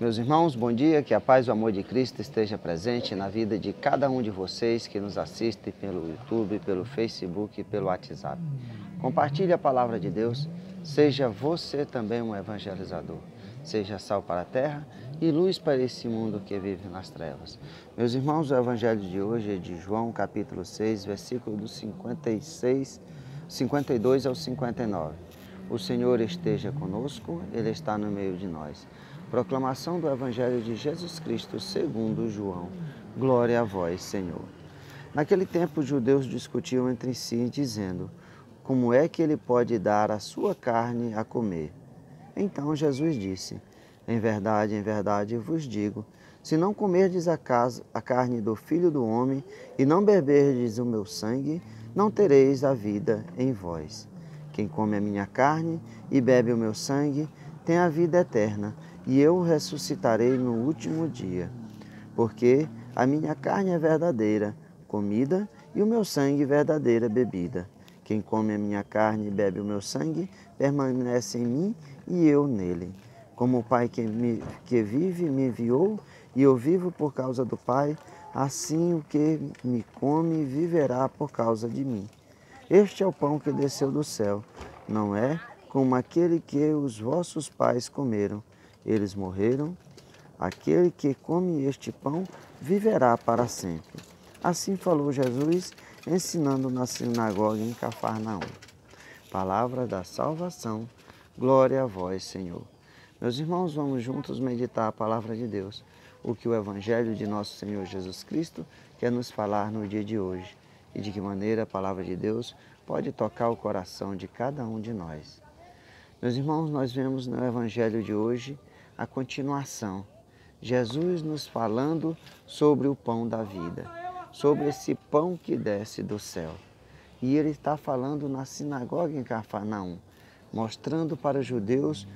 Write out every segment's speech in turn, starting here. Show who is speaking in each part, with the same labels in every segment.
Speaker 1: Meus irmãos, bom dia, que a paz e o amor de Cristo esteja presente na vida de cada um de vocês que nos assiste pelo YouTube, pelo Facebook e pelo WhatsApp. Compartilhe a palavra de Deus, seja você também um evangelizador. Seja sal para a terra e luz para esse mundo que vive nas trevas. Meus irmãos, o evangelho de hoje é de João, capítulo 6, versículo do 52 ao 59. O Senhor esteja conosco, Ele está no meio de nós. Proclamação do Evangelho de Jesus Cristo segundo João. Glória a vós, Senhor. Naquele tempo, os judeus discutiam entre si, dizendo: como é que ele pode dar a sua carne a comer? Então Jesus disse: em verdade, vos digo, se não comerdes a carne do Filho do Homem e não beberdes o meu sangue, não tereis a vida em vós. Quem come a minha carne e bebe o meu sangue tem a vida eterna, e eu o ressuscitarei no último dia. Porque a minha carne é verdadeira comida e o meu sangue verdadeira bebida. Quem come a minha carne e bebe o meu sangue permanece em mim e eu nele. Como o Pai que vive me enviou e eu vivo por causa do Pai, assim o que me come viverá por causa de mim. Este é o pão que desceu do céu, não é como aquele que os vossos pais comeram. Eles morreram. Aquele que come este pão viverá para sempre. Assim falou Jesus, ensinando na sinagoga em Cafarnaum. Palavra da salvação. Glória a vós, Senhor. Meus irmãos, vamos juntos meditar a palavra de Deus, o que o Evangelho de nosso Senhor Jesus Cristo quer nos falar no dia de hoje e de que maneira a palavra de Deus pode tocar o coração de cada um de nós. Meus irmãos, nós vemos no Evangelho de hoje a continuação. Jesus nos falando sobre o pão da vida, sobre esse pão que desce do céu. E ele está falando na sinagoga em Cafarnaum, mostrando para os judeus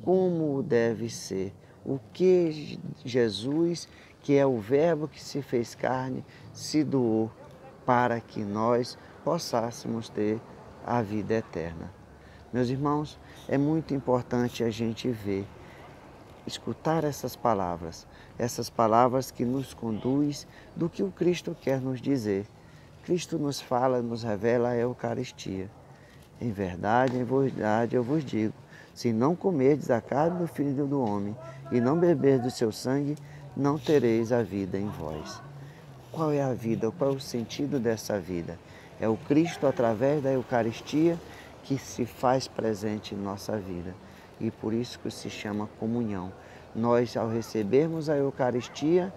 Speaker 1: como deve ser, o que Jesus, que é o Verbo que se fez carne, se doou para que nós possássemos ter a vida eterna. Meus irmãos, é muito importante a gente ver, escutar essas palavras que nos conduz do que o Cristo quer nos dizer. Cristo nos fala, nos revela a Eucaristia. Em verdade, eu vos digo, se não comerdes a carne do Filho do Homem e não beberdes do seu sangue, não tereis a vida em vós. Qual é a vida? Qual é o sentido dessa vida? É o Cristo, através da Eucaristia, que se faz presente em nossa vida. E por isso que se chama comunhão. Nós, ao recebermos a Eucaristia,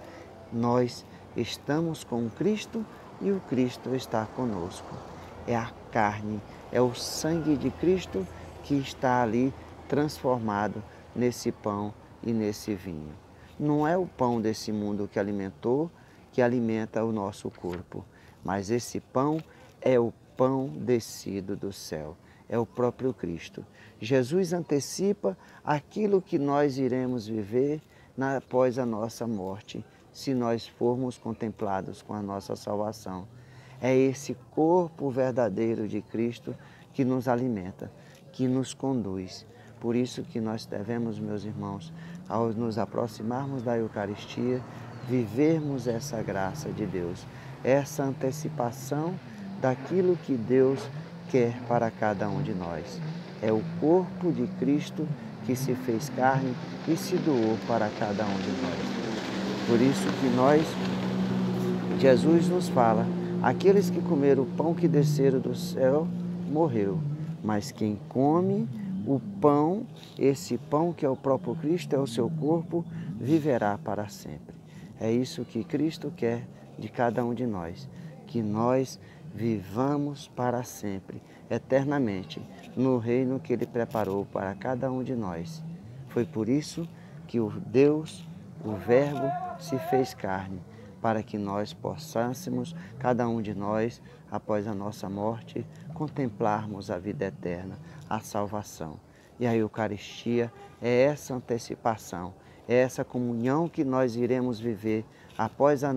Speaker 1: nós estamos com o Cristo e o Cristo está conosco. É a carne, é o sangue de Cristo que está ali transformado nesse pão e nesse vinho. Não é o pão desse mundo que alimenta o nosso corpo, mas esse pão é o pão descido do céu. É o próprio Cristo. Jesus antecipa aquilo que nós iremos viver após a nossa morte, se nós formos contemplados com a nossa salvação. É esse corpo verdadeiro de Cristo que nos alimenta, que nos conduz. Por isso que nós devemos, meus irmãos, ao nos aproximarmos da Eucaristia, vivermos essa graça de Deus, essa antecipação daquilo que Deus quer para cada um de nós. É o corpo de Cristo que se fez carne e se doou para cada um de nós. Por isso que Jesus nos fala, aqueles que comeram o pão que desceram do céu, morreu. Mas quem come o pão, esse pão que é o próprio Cristo, é o seu corpo, viverá para sempre. É isso que Cristo quer de cada um de nós, que nós vivamos para sempre, eternamente, no reino que Ele preparou para cada um de nós. Foi por isso que o Deus, o Verbo, se fez carne, para que nós possássemos, cada um de nós, após a nossa morte, contemplarmos a vida eterna, a salvação. E a Eucaristia é essa antecipação, é essa comunhão que nós iremos viver após a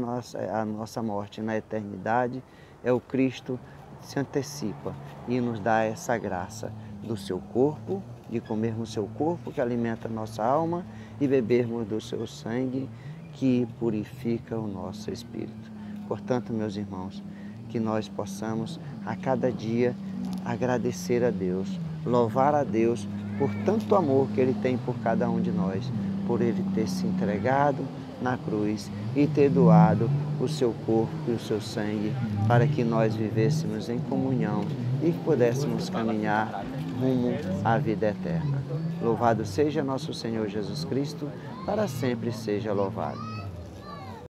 Speaker 1: nossa morte na eternidade. É o Cristo que se antecipa e nos dá essa graça do seu corpo de comermos seu corpo que alimenta nossa alma e bebermos do seu sangue que purifica o nosso espírito. Portanto, meus irmãos, que nós possamos a cada dia agradecer a Deus, louvar a Deus por tanto amor que Ele tem por cada um de nós, por Ele ter se entregado na cruz e ter doado o seu corpo e o seu sangue para que nós vivêssemos em comunhão e pudéssemos caminhar rumo à vida eterna. Louvado seja nosso Senhor Jesus Cristo, para sempre seja louvado.